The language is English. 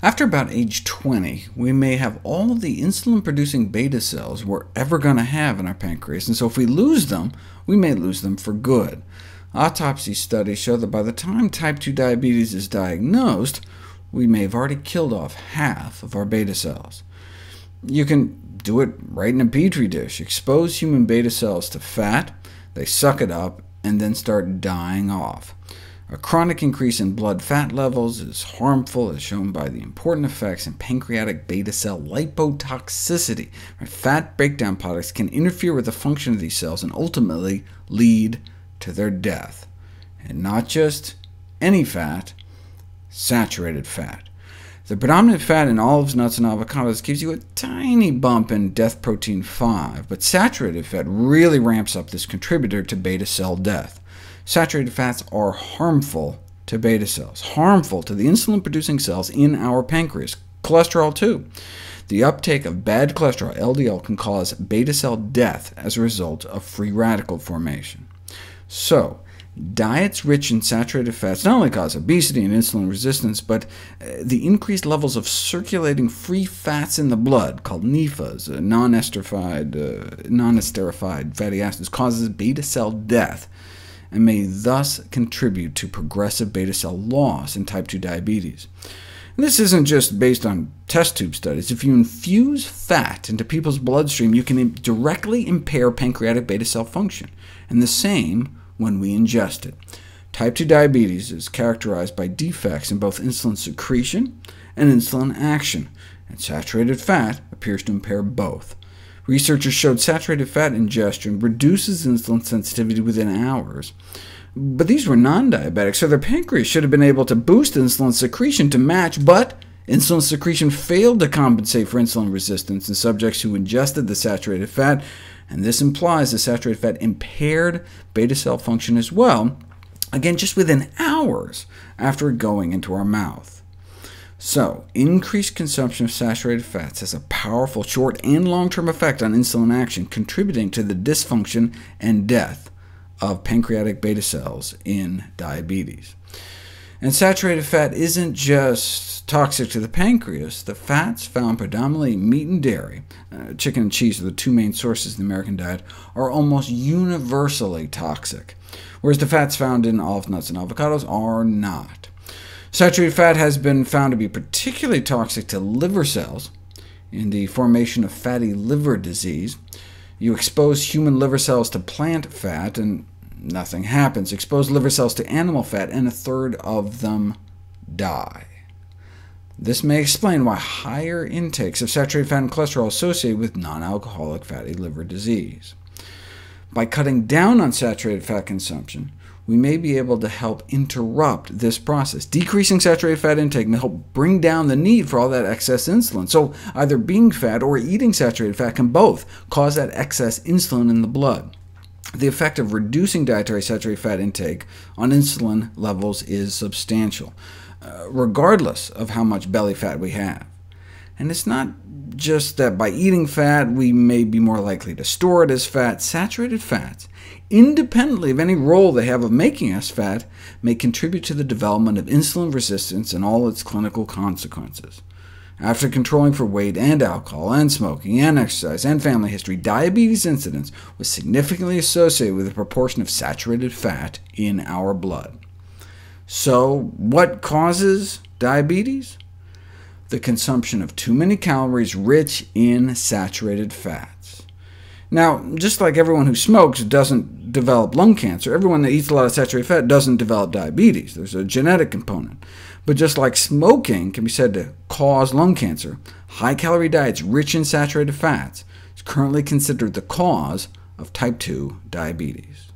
After about age 20, we may have all of the insulin-producing beta cells we're ever going to have in our pancreas, and so if we lose them, we may lose them for good. Autopsy studies show that by the time type 2 diabetes is diagnosed, we may have already killed off half of our beta cells. You can do it right in a Petri dish. Expose human beta cells to fat, they suck it up, and then start dying off. A chronic increase in blood fat levels is harmful, as shown by the important effects in pancreatic beta cell lipotoxicity. Fat breakdown products can interfere with the function of these cells and ultimately lead to their death. And not just any fat, saturated fat. The predominant fat in olives, nuts, and avocados gives you a tiny bump in death protein 5, but saturated fat really ramps up this contributor to beta cell death. Saturated fats are harmful to beta cells, harmful to the insulin-producing cells in our pancreas, cholesterol too. The uptake of bad cholesterol, LDL, can cause beta cell death as a result of free radical formation. So, diets rich in saturated fats not only cause obesity and insulin resistance, but the increased levels of circulating free fats in the blood, called NEFAs, non-esterified fatty acids, causes beta cell death, and may thus contribute to progressive beta cell loss in type 2 diabetes. And this isn't just based on test tube studies. If you infuse fat into people's bloodstream, you can directly impair pancreatic beta cell function, and the same when we ingest it. Type 2 diabetes is characterized by defects in both insulin secretion and insulin action, and saturated fat appears to impair both. Researchers showed saturated fat ingestion reduces insulin sensitivity within hours. But these were non-diabetics, so their pancreas should have been able to boost insulin secretion to match, but insulin secretion failed to compensate for insulin resistance in subjects who ingested the saturated fat, and this implies the saturated fat impaired beta cell function as well, again just within hours after going into our mouth. So, increased consumption of saturated fats has a powerful short and long-term effect on insulin action, contributing to the dysfunction and death of pancreatic beta cells in diabetes. And saturated fat isn't just toxic to the pancreas. The fats found predominantly in meat and dairy, chicken and cheese are the two main sources in the American diet, are almost universally toxic, whereas the fats found in olives, nuts, and avocados are not. Saturated fat has been found to be particularly toxic to liver cells in the formation of fatty liver disease. You expose human liver cells to plant fat, and nothing happens. Expose liver cells to animal fat, and a third of them die. This may explain why higher intakes of saturated fat and cholesterol are associated with non-alcoholic fatty liver disease. By cutting down on saturated fat consumption, we may be able to help interrupt this process. Decreasing saturated fat intake may help bring down the need for all that excess insulin. So either being fat or eating saturated fat can both cause that excess insulin in the blood. The effect of reducing dietary saturated fat intake on insulin levels is substantial, regardless of how much belly fat we have. And it's not just that by eating fat we may be more likely to store it as fat. Saturated fats, independently of any role they have of making us fat, may contribute to the development of insulin resistance and all its clinical consequences. After controlling for weight and alcohol, and smoking, and exercise, and family history, diabetes incidence was significantly associated with the proportion of saturated fat in our blood. So what causes diabetes? The consumption of too many calories rich in saturated fats. Now, just like everyone who smokes doesn't develop lung cancer, everyone that eats a lot of saturated fat doesn't develop diabetes. There's a genetic component. But just like smoking can be said to cause lung cancer, high-calorie diets rich in saturated fats is currently considered the cause of type 2 diabetes.